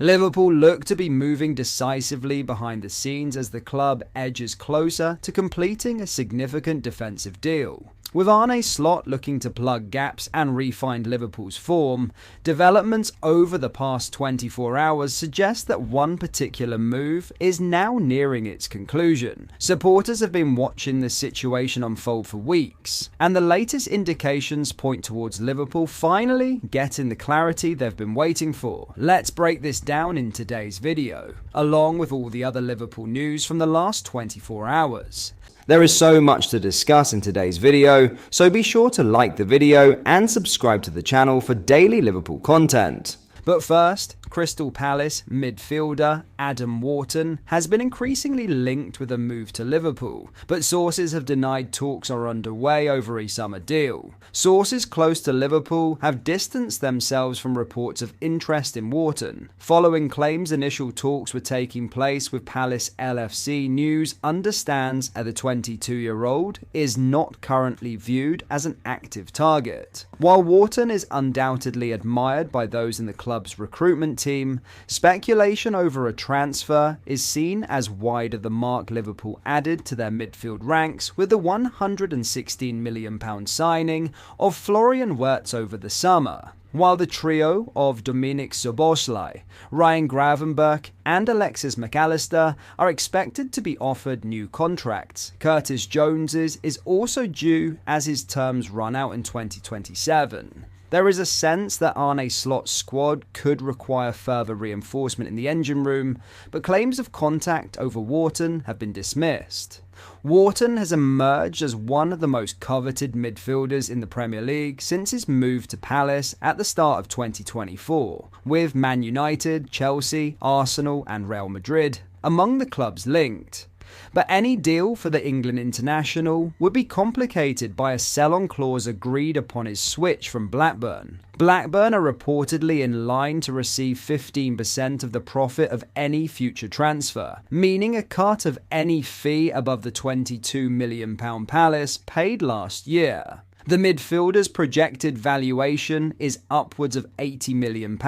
Liverpool look to be moving decisively behind the scenes as the club edges closer to completing a significant defensive deal. With Arne Slot looking to plug gaps and re-find Liverpool's form, developments over the past 24 hours suggest that one particular move is now nearing its conclusion. Supporters have been watching this situation unfold for weeks, and the latest indications point towards Liverpool finally getting the clarity they've been waiting for. Let's break this down in today's video, along with all the other Liverpool news from the last 24 hours. There is so much to discuss in today's video, so be sure to like the video and subscribe to the channel for daily Liverpool content. But first, Crystal Palace midfielder Adam Wharton has been increasingly linked with a move to Liverpool, but sources have denied talks are underway over a summer deal. Sources close to Liverpool have distanced themselves from reports of interest in Wharton, following claims initial talks were taking place with Palace LFC. News understands that the 22-year-old is not currently viewed as an active target. While Wharton is undoubtedly admired by those in the club's recruitment team, speculation over a transfer is seen as wide of the mark Liverpool added to their midfield ranks with the £116 million signing of Florian Wirtz over the summer. While the trio of Dominik Szoboszlai, Ryan Gravenberch and Alexis McAllister are expected to be offered new contracts, Curtis Jones's is also due as his terms run out in 2027. There is a sense that Arne Slot's squad could require further reinforcement in the engine room, but claims of contact over Wharton have been dismissed. Wharton has emerged as one of the most coveted midfielders in the Premier League since his move to Palace at the start of 2024, with Man United, Chelsea, Arsenal and Real Madrid among the clubs linked. But any deal for the England international would be complicated by a sell-on clause agreed upon his switch from Blackburn. Blackburn are reportedly in line to receive 15% of the profit of any future transfer, meaning a cut of any fee above the £22 million Palace paid last year. The midfielder's projected valuation is upwards of £80 million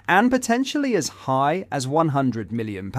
and potentially as high as £100 million,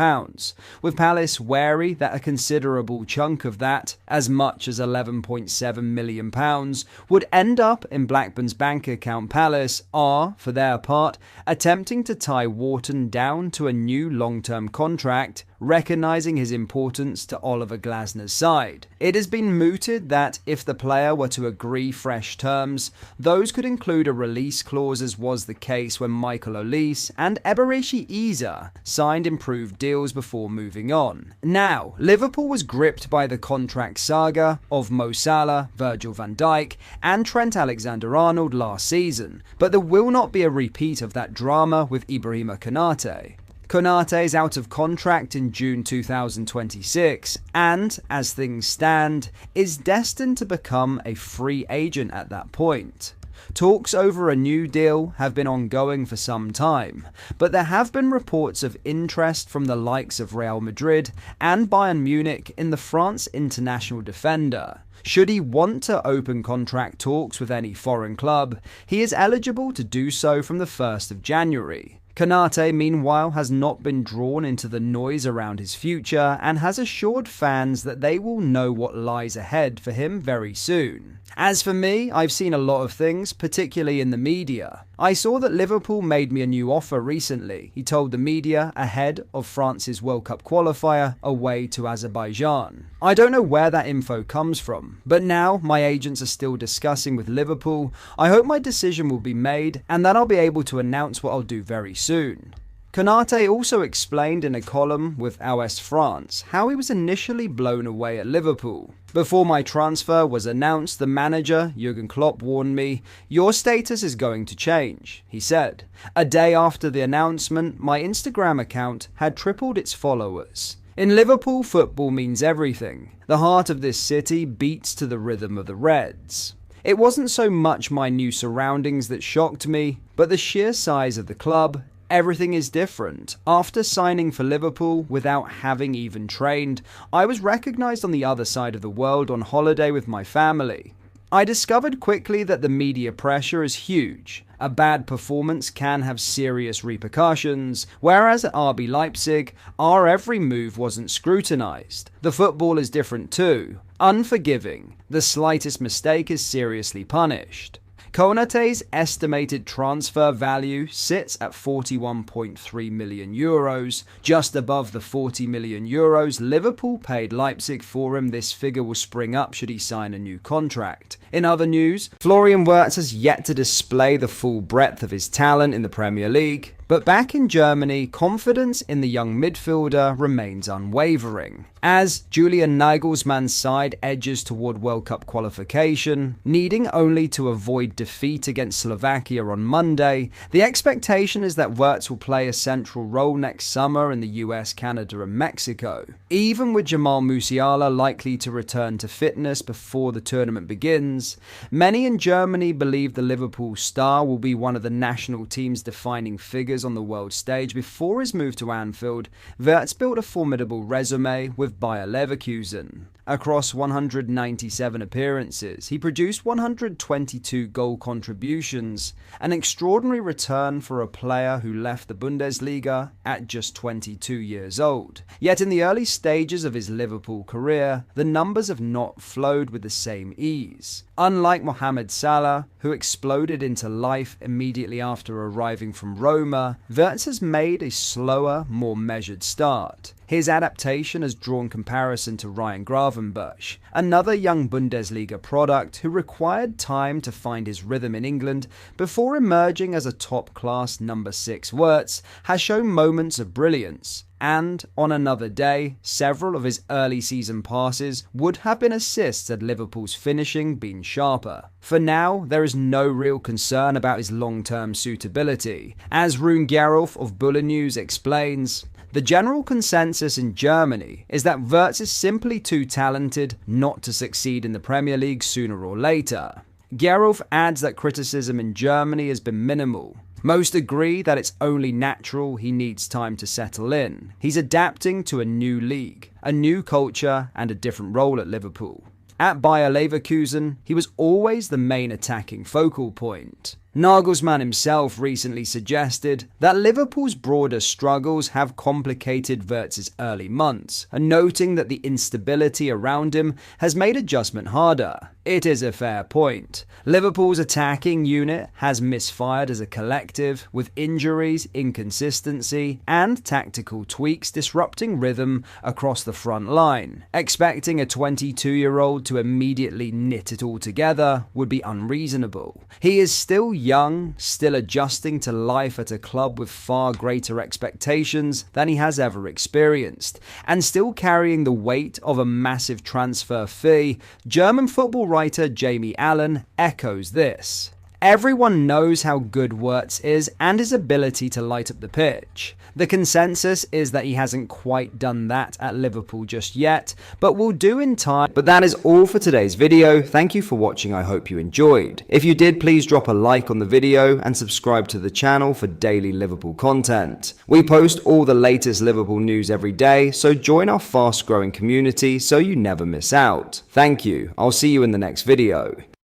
with Palace wary that a considerable chunk of that, as much as £11.7 million, would end up in Blackburn's bank account. Palace are, for their part, attempting to tie Wharton down to a new long-term contract, recognising his importance to Oliver Glasner's side. It has been mooted that if the player were to agree fresh terms, those could include a release clause, as was the case when Michael Olise and Eberechi Eze signed improved deals before moving on. Now, Liverpool was gripped by the contract saga of Mo Salah, Virgil van Dijk and Trent Alexander-Arnold last season, but there will not be a repeat of that drama with Ibrahima Konate. Konate is out of contract in June 2026 and, as things stand, is destined to become a free agent at that point. Talks over a new deal have been ongoing for some time, but there have been reports of interest from the likes of Real Madrid and Bayern Munich in the France international defender. Should he want to open contract talks with any foreign club, he is eligible to do so from the 1st of January. Konate, meanwhile, has not been drawn into the noise around his future and has assured fans that they will know what lies ahead for him very soon. As for me, I've seen a lot of things, particularly in the media. I saw that Liverpool made me a new offer recently, he told the media ahead of France's World Cup qualifier away to Azerbaijan. I don't know where that info comes from, but now my agents are still discussing with Liverpool. I hope my decision will be made and that I'll be able to announce what I'll do very soon. Konate also explained in a column with Ouest France how he was initially blown away at Liverpool. Before my transfer was announced, the manager, Jurgen Klopp, warned me, "Your status is going to change," he said. A day after the announcement, my Instagram account had tripled its followers. In Liverpool, football means everything. The heart of this city beats to the rhythm of the Reds. It wasn't so much my new surroundings that shocked me, but the sheer size of the club. Everything is different. After signing for Liverpool without having even trained, I was recognised on the other side of the world on holiday with my family. I discovered quickly that the media pressure is huge. A bad performance can have serious repercussions, whereas at RB Leipzig, our every move wasn't scrutinized. The football is different too. Unforgiving. The slightest mistake is seriously punished. Konate's estimated transfer value sits at €41.3 million, just above the €40 million Liverpool paid Leipzig for him. This figure will spring up should he sign a new contract. In other news, Florian Wirtz has yet to display the full breadth of his talent in the Premier League, but back in Germany, confidence in the young midfielder remains unwavering. As Julian Nagelsmann's side edges toward World Cup qualification, needing only to avoid defeat against Slovakia on Monday, the expectation is that Wirtz will play a central role next summer in the US, Canada and Mexico. Even with Jamal Musiala likely to return to fitness before the tournament begins, many in Germany believe the Liverpool star will be one of the national team's defining figures on the world stage. Before his move to Anfield, Wirtz built a formidable resume with Bayer Leverkusen. Across 197 appearances, he produced 122 goal contributions, an extraordinary return for a player who left the Bundesliga at just 22 years old. Yet in the early stages of his Liverpool career, the numbers have not flowed with the same ease. Unlike Mohamed Salah, who exploded into life immediately after arriving from Roma, Wirtz has made a slower, more measured start. His adaptation has drawn comparison to Ryan Gravenberch, another young Bundesliga product who required time to find his rhythm in England before emerging as a top-class number 6. Wirtz has shown moments of brilliance, and on another day, several of his early season passes would have been assists had Liverpool's finishing been sharper. For now, there is no real concern about his long-term suitability. As Rune Gerolf of Buller News explains, the general consensus in Germany is that Wirtz is simply too talented not to succeed in the Premier League sooner or later. Gerolf adds that criticism in Germany has been minimal. Most agree that it's only natural he needs time to settle in. He's adapting to a new league, a new culture, and a different role at Liverpool. At Bayer Leverkusen, he was always the main attacking focal point. Nagelsmann himself recently suggested that Liverpool's broader struggles have complicated Wirtz's early months, and noting that the instability around him has made adjustment harder. It is a fair point. Liverpool's attacking unit has misfired as a collective, with injuries, inconsistency, and tactical tweaks disrupting rhythm across the front line. Expecting a 22-year-old to immediately knit it all together would be unreasonable. He is still young, still adjusting to life at a club with far greater expectations than he has ever experienced, and still carrying the weight of a massive transfer fee. German football writer Jamie Allen echoes this. Everyone knows how good Wirtz is and his ability to light up the pitch. The consensus is that he hasn't quite done that at Liverpool just yet, but will do in time. But that is all for today's video. Thank you for watching. I hope you enjoyed. If you did, please drop a like on the video and subscribe to the channel for daily Liverpool content. We post all the latest Liverpool news every day, so join our fast-growing community so you never miss out. Thank you. I'll see you in the next video.